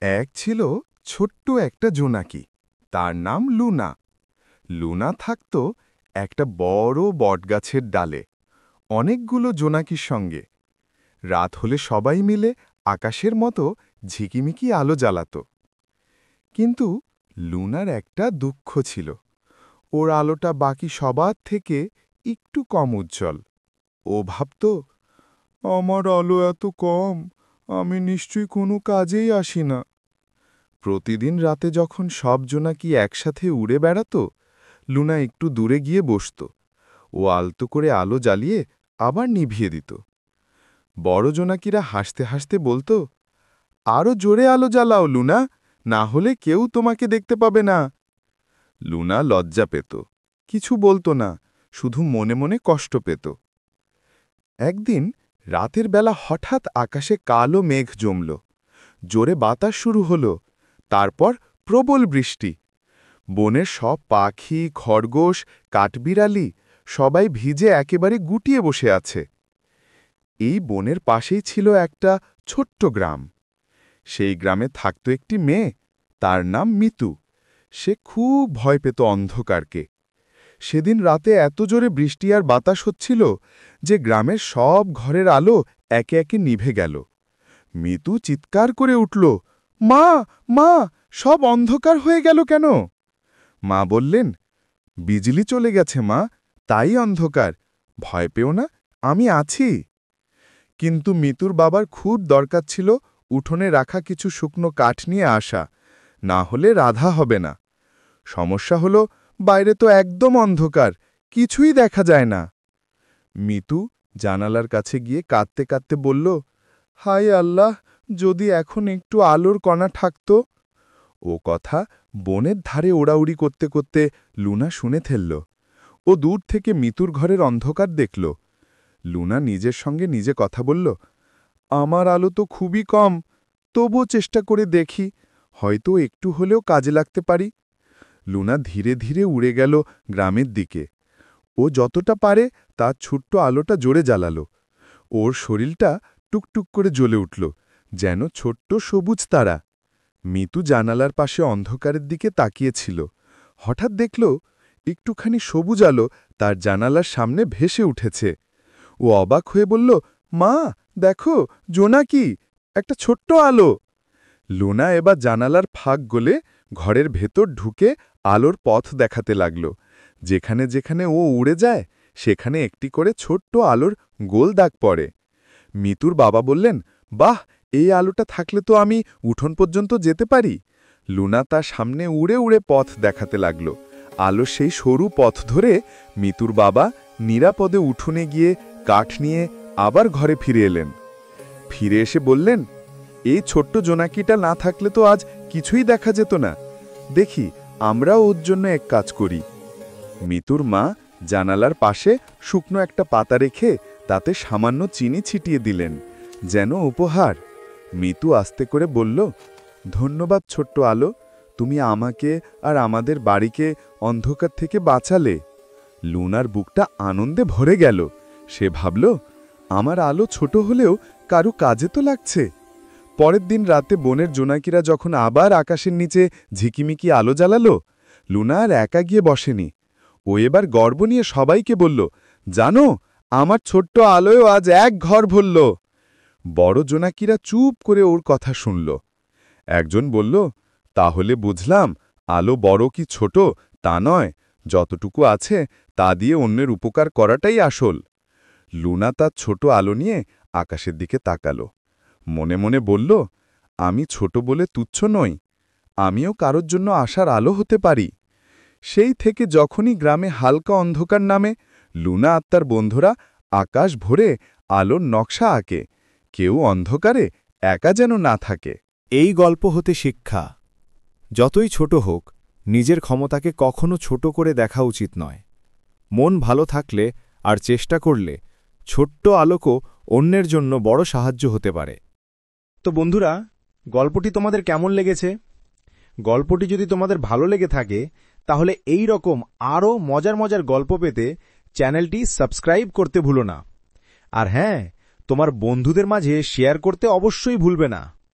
এক ছিল ছোট্ট একটা জোনাকি। তার নাম লুনা। লুনা থাকত একটা বড় বটগাছের ডালে অনেকগুলো জোনাকির সঙ্গে। রাত হলে সবাই মিলে আকাশের মতো ঝিকিমিকি আলো জ্বালাত। কিন্তু লুনার একটা দুঃখ ছিল, ওর আলোটা বাকি সবার থেকে একটু কম উজ্জ্বল। ও ভাবত, আমার আলো এত কম, আমি নিশ্চয়ই কোনো কাজেই আসি না। প্রতিদিন রাতে যখন সব জোনাকি একসাথে উড়ে বেড়াত, লুনা একটু দূরে গিয়ে বসত। ও আলতো করে আলো জ্বালিয়ে আবার নিভিয়ে দিত। বড় জোনাকিরা হাসতে হাসতে বলতো, আরও জোরে আলো জ্বালাও লুনা, না হলে কেউ তোমাকে দেখতে পাবে না। লুনা লজ্জা পেত, কিছু বলতো না, শুধু মনে মনে কষ্ট পেত। একদিন রাতের বেলা হঠাৎ আকাশে কালো মেঘ জমল। জোরে বাতাস শুরু হলো, তারপর প্রবল বৃষ্টি। বনের সব পাখি, খরগোশ, কাঠবিড়ালি সবাই ভিজে একেবারে গুটিয়ে বসে আছে। এই বনের পাশেই ছিল একটা ছোট্ট গ্রাম। সেই গ্রামে থাকত একটি মেয়ে, তার নাম মিতু। সে খুব ভয় পেত অন্ধকারকে। সেদিন রাতে এত জোরে বৃষ্টি আর বাতাস হচ্ছিল যে গ্রামের সব ঘরের আলো একে একে নিভে গেল। মিতু চিৎকার করে উঠল, মা, মা, সব অন্ধকার হয়ে গেল কেন? মা বললেন, বিজলি চলে গেছে মা, তাই অন্ধকার। ভয় পেও না, আমি আছি। কিন্তু মিতুর বাবার খুব দরকার ছিল উঠোনে রাখা কিছু শুকনো কাঠ নিয়ে আসা, না হলে রাধা হবে না। সমস্যা হলো, বাইরে তো একদম অন্ধকার, কিছুই দেখা যায় না। মিতু জানালার কাছে গিয়ে কাঁদতে কাঁদতে বলল, হায় আল্লাহ, যদি এখন একটু আলোর কণা থাকত। ও কথা বনের ধারে ওড়াউড়ি করতে করতে লুনা শুনে ফেলল। ও দূর থেকে মিতুর ঘরের অন্ধকার দেখল। লুনা নিজের সঙ্গে নিজে কথা বলল, আমার আলো তো খুবই কম, তবুও চেষ্টা করে দেখি, হয়তো একটু হলেও কাজে লাগতে পারি। লুনা ধীরে ধীরে উড়ে গেল গ্রামের দিকে। ও যতটা পারে তার ছোট্ট আলোটা জোরে জ্বালালো। ওর শরীরটা টুকটুক করে জ্বলে উঠল, যেন ছোট্ট সবুজ তারা। মিতু জানালার পাশে অন্ধকারের দিকে তাকিয়েছিল। হঠাৎ দেখল একটুখানি সবুজ আলো তার জানালার সামনে ভেসে উঠেছে। ও অবাক হয়ে বলল, মা, দেখো, জোনাকি, একটা ছোট্ট আলো। লুনা এবার জানালার ফাঁক গলে ঘরের ভেতর ঢুকে আলোর পথ দেখাতে লাগল। যেখানে যেখানে ও উড়ে যায় সেখানে একটি করে ছোট্ট আলোর গোল দাগ পড়ে। মিতুর বাবা বললেন, বাহ, এই আলোটা থাকলে তো আমি উঠোন পর্যন্ত যেতে পারি। লুনা তার সামনে উড়ে উড়ে পথ দেখাতে লাগল। আলো সেই সরু পথ ধরে মিতুর বাবা নিরাপদে উঠোনে গিয়ে কাঠ নিয়ে আবার ঘরে ফিরে এলেন। ফিরে এসে বললেন, এই ছোট্ট জোনাকিটা না থাকলে তো আজ কিছুই দেখা যেত না। দেখি, আমরাও ওর জন্য এক কাজ করি। মিতুর মা জানালার পাশে শুকনো একটা পাতা রেখে তাতে সামান্য চিনি ছিটিয়ে দিলেন, যেন উপহার। মিতু আস্তে করে বলল, ধন্যবাদ ছোট্ট আলো, তুমি আমাকে আর আমাদের বাড়িকে অন্ধকার থেকে বাঁচালে। লুনার বুকটা আনন্দে ভরে গেল। সে ভাবল, আমার আলো ছোট হলেও কারু কাজে তো লাগছে। পরের দিন রাতে বনের জোনাকিরা যখন আবার আকাশের নিচে ঝিকিমিকি আলো জ্বালালো, লুনা আর একা গিয়ে বসেনি। ও এবার গর্ব নিয়ে সবাইকে বলল, জানো, আমার ছোট্ট আলোয়ও আজ এক ঘর ভরল। বড় জোনাকিরা চুপ করে ওর কথা শুনল। একজন বলল, তাহলে বুঝলাম, আলো বড় কি ছোট তা নয়, যতটুকু আছে তা দিয়ে অন্যের উপকার করাটাই আসল। লুনা তার ছোট আলো নিয়ে আকাশের দিকে তাকালো। মনে মনে বলল, আমি ছোট বলে তুচ্ছ নই, আমিও কারোর জন্য আশার আলো হতে পারি। সেই থেকে যখনই গ্রামে হালকা অন্ধকার নামে, লুনা আর তার বন্ধুরা আকাশ ভরে আলোর নকশা আঁকে। কেউ অন্ধকারে একা যেন না থাকে। এই গল্প হতে শিক্ষা, যতই ছোট হোক, নিজের ক্ষমতাকে কখনো ছোট করে দেখা উচিত নয়। মন ভালো থাকলে আর চেষ্টা করলে ছোট্ট আলোকও অন্যের জন্য বড় সাহায্য হতে পারে। তো বন্ধুরা, গল্পটি তোমাদের কেমন লেগেছে? গল্পটি যদি তোমাদের ভালো লেগে থাকে তাহলে এই রকম আরও মজার মজার গল্প পেতে চ্যানেলটি সাবস্ক্রাইব করতে ভুলো না। আর হ্যাঁ, তোমার বন্ধুদের মাঝে শেয়ার করতে অবশ্যই ভুলবে না।